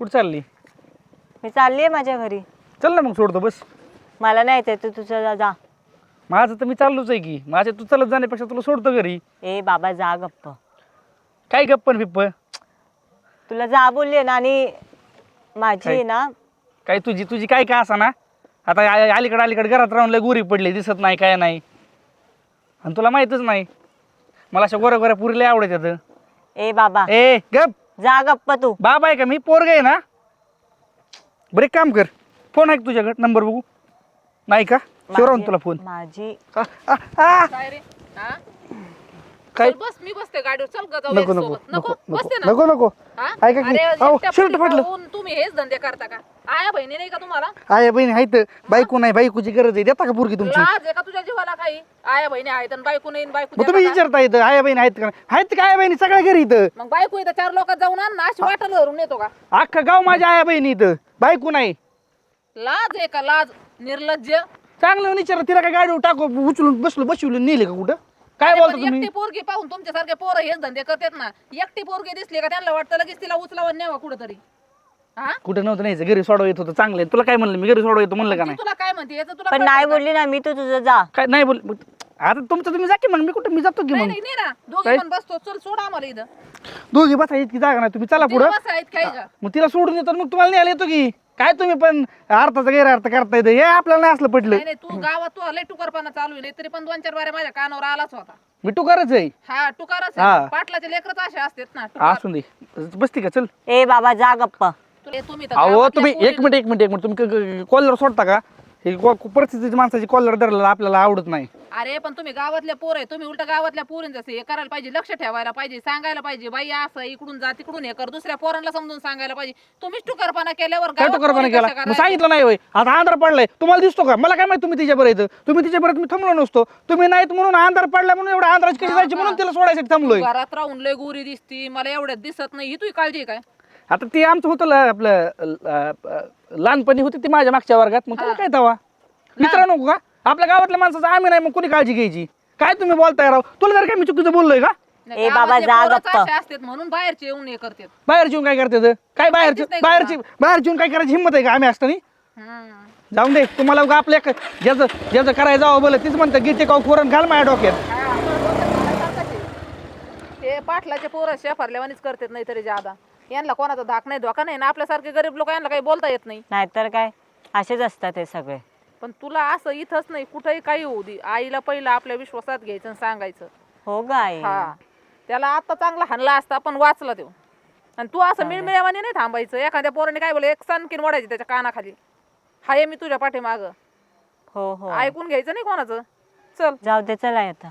कुठं चालली? मी चालली आहे माझ्या घरी. चल ना मग सोडतो बस. मला नाही येते, तू तुझं जा. माझं तर मी चाललोच आहे की. माझ्या तू चालत जाण्यापेक्षा तुला सोडतो घरी. ए बाबा जा गप्प. काय गप्पन बिप्प? तुला जा बोलले ना. आणि माझी काय? आहे ना. काय तुझी तुझी काय का असा ना. आता अलीकडे घरात राहून लय गोरी पडली, दिसत नाही काय नाही. आणि तुला माहितच नाही मला अशा गोऱ्या गोऱ्या पुरी लय आवडतात. ए बाबा ए गप. जा गप्प तू. बाबा आहे का मी? पोरग आहे ना. बरं एक काम कर, फोन आहे का तुझ्याकडे? नंबर बघू. नाही का? शिवराव तुला फोन. माझी आ, आ, आ. काय रे? हा? काय? चल बस, मी बसते गाडीवर. चल ग जाऊ नको एक नको सोबत. नको बसते ना. नको नको. हा? आहे का की? अरे, अहो, एकट्या शर्ट पोरी फाटलं. पाहून तुम्ही हेच धंदे करता का? आया बहिणी नाही का तुम्हाला? आहे बहिणी आहेत. बायको नाही, बायकोची गरज आहे. देता का पोरगी तुमची? लाज आहे का तुझ्या जीवाला? काही आया बहिणी आहेत आणि बायको नाही, बायको मग तुम्ही देता का? विचारता येतं आया बहिणी आहेत का? आहेत का आया बहिणी सगळ्या घरी इथं? मग बायको इथं 4 लोकात जाऊन आण ना. अशी वाटण धरून येतो का? अख्खं गाव माझ्या आया बहिणी इथं. बायको नाही. लाज आहे का? लाज. निर्लज्ज. चांगलं विचार. तिला काय गाडीवर टाकू उचलून बसवून नेले का कुठं? काय अरे बोलता पण तुम्ही? एकटी पोरगी पाहून तुमच्यासारखे पोरं हेच धंदे करतात ना. एकटी पोरगी दिसली का त्यांना वाटतं लगेच तिला उचलावं न्यावं कुठंतरी. हा? कुठं नव्हतं न्यायचं, घरी सोडवा येत होतं. चांगलं आहे. तुला काय म्हणलं मी? घरी सोडवा येतो म्हणलं का ती नाही? तुला काय म्हणते याचं तुला पण कळतं नाही का? बोलली ना मी, तू तुझं जा. काय नाही बोल. आता तुमचं तुम्ही जा की मग. मी कुठं? मी जातो की नाही मग. नाही नाही ना. दोघी काय? पण बसतो. चल सोड आम्हाला इथं. दोघी बसा, इतकी जागा नाही. तुम्ही चला पुढं. दिवस आहेत काय का? मग तिला सोडून येतो मग तुम्हाला न्यायला येतो की. काय तुम्ही पण अर्थाचा गैरअर्थ करता येतं. हे आपल्याला नाही असलं पटलं. नाही नाही, तू गावात तू लय टुकारपणा चालू आहे. तरी पण 2-4 बारे माझ्या कानावर आलाच होता. मी टुकारच आहे. हा टुकारच हा. आहे. पाटलाचे लेकरच असे असतात ना टुकार. असून दे. बसती का? चल. ए बाबा जा गप्प. तुम्ही तर अहो गावातल्या तुम्ही पोरी- एक मिनिट तुम्ही कॉलर सोडता का? हे परिस्थितीची माणसाची कॉलर धरलेला आपल्याला आवडत नाही. अरे पण तुम्ही गावातले पोर आहे. तुम्ही उलट गावातल्या पोरींचं असं हे करायला पाहिजे. लक्ष ठेवायला पाहिजे. सांगायला पाहिजे बाई असं इकडून जा तिकडून हे कर. दुसऱ्या पोरांना समजून सांगायला पाहिजे. तुम्हीच टुकारपणा केल्यावर काय गावात टुकारपणा पोरी केला? कशा मग करायच्या? सांगितलं नाही होय. आता अंधार पडलाय. तुम्हाला दिसतो का? मला काय माहिती तुम्ही तिच्या बरं येतं. तुम्ही तिच्या बरं मी थांबलो नसतो. तुम्ही नाहीत म्हणून अंधार पडला म्हणून एवढा अंधाराची कशी जायची म्हणून तिला सोडायसाठी थांबलोय. घरात राहून लय गोरी दिसती. मला एवढ्यात दिसत नाही. ही तुझी काळजी आहे काय? आता ते आमचं होतं लहानपणी होती ती माझ्या मागच्या वर्गात. मग तुला काय तवा मित्र नको का? आपल्या गावातल्या माणसाचं आम्ही नाही मग कोणी काळजी घ्यायची? काय तुम्ही बोलताय राव? तुला जर काय मी चुकीचं बोललोय का? नाही, ए बाबा, गावातले जा पोरंच गप्प. असे असतात म्हणून बाहेरचे येऊन हे करतात. बाहेर येऊन काय करते? काय माहितीच नाही का बाहेर येऊन काय करायची हिंमत आहे का आम्ही असताना? हम्म. जाऊन दे. तुम्हाला उगा आपल्या ज्याचं करायचं जावं बोल तीच म्हणतं गीते का फोरन घाल माझ्या डोक्यात. हा, बरोबर सारखंच आहे. हे पाटलाचे पोरं शेफारल्यावानीच करतात नाही तरी ज्यादा. यांना कोणाचा धाक नाही धोका नाही ना. आपल्यासारखे गरीब लोक यांना काही बोलता येत नाही. नाहीतर काय, असेच असतात हे सगळे. पण तुला असं इथंच नाही कुठेही काही होऊ दे. आईला पहिलं आपल्या विश्वासात घ्यायचं आणि सांगायचं. हो गाय. हा त्याला आता चांगला हाणला असता पण वाचला तो. आणि तू असं मिळमिळ्यावाने नाही थांबायचं. एखाद्या पोराने काय बोल एक सनकीन ओढायची त्याच्या कानाखाली. हाय मी तुझ्या पाठीमाग. हो हो ऐकून घ्यायचं नाही कोणाचं. चल जाऊ दे, चला आता.